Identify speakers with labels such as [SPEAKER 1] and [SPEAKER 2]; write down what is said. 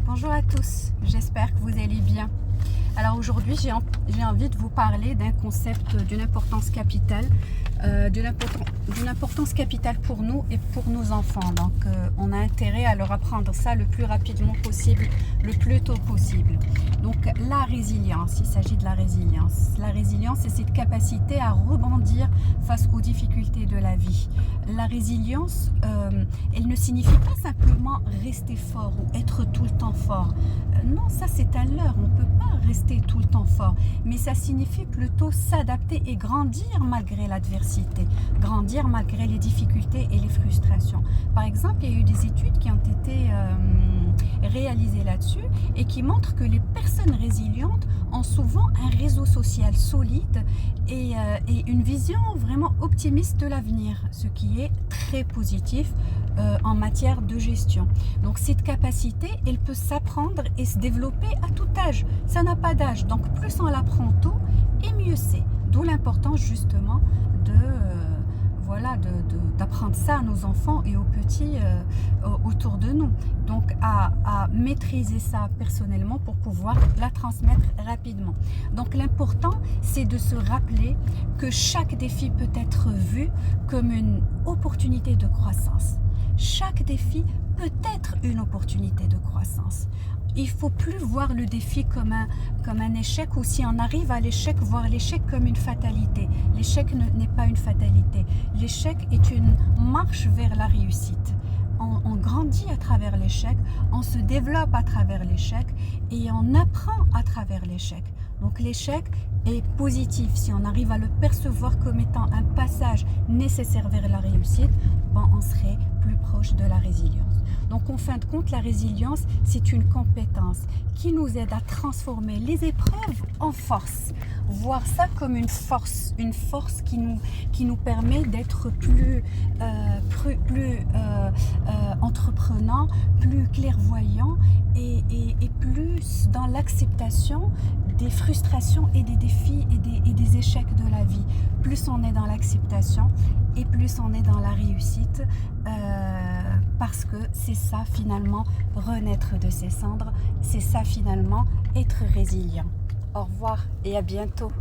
[SPEAKER 1] Bonjour à tous, j'espère que vous allez bien. Alors aujourd'hui, j'ai envie de vous parler d'un concept d'une importance capitale, d'une importance capitale pour nous et pour nos enfants. Donc on a intérêt à leur apprendre ça le plus rapidement possible, le plus tôt possible. Donc la résilience, il s'agit de la résilience. La résilience, c'est cette capacité à rebondir face aux difficultés de la vie. La résilience, elle ne signifie pas simplement rester fort ou être tout le temps fort. Non, ça c'est un leurre, on ne peut pas rester tout le temps fort, mais ça signifie plutôt s'adapter et grandir malgré l'adversité, grandir malgré les difficultés et les frustrations. Par exemple, il y a eu des études qui ont été réalisées là-dessus et qui montrent que les personnes résilientes ont souvent un réseau social solide et une vision vraiment optimiste de l'avenir, ce qui est très positif en matière de gestion. Donc cette capacité, elle peut s'apprendre et se développer à tout âge. Ça n'a pas d'âge. Donc plus on l'apprend tôt, et mieux c'est. D'où l'importance justement d'apprendre ça à nos enfants et aux petits autour de nous. Donc à maîtriser ça personnellement pour pouvoir la transmettre rapidement. Donc l'important, c'est de se rappeler que chaque défi peut être vu comme une opportunité de croissance. Chaque défi peut être une opportunité de croissance. Il ne faut plus voir le défi comme un échec, ou si on arrive à l'échec, voir l'échec comme une fatalité. L'échec n'est pas une fatalité. L'échec est une marche vers la réussite. On grandit à travers l'échec, on se développe à travers l'échec et on apprend à travers l'échec. Donc l'échec est positif. Si on arrive à le percevoir comme étant un passage nécessaire vers la réussite, on serait plus proche de la résilience. Donc en fin de compte, la résilience, c'est une compétence qui nous aide à transformer les épreuves en force. Voir ça comme une force qui nous permet d'être plus entreprenant, plus clairvoyant et plus dans l'acceptation des frustrations et des défis et des échecs de la vie. Plus on est dans l'acceptation et plus on est dans la réussite, parce que c'est ça finalement, renaître de ses cendres, c'est ça finalement, être résilient. Au revoir et à bientôt.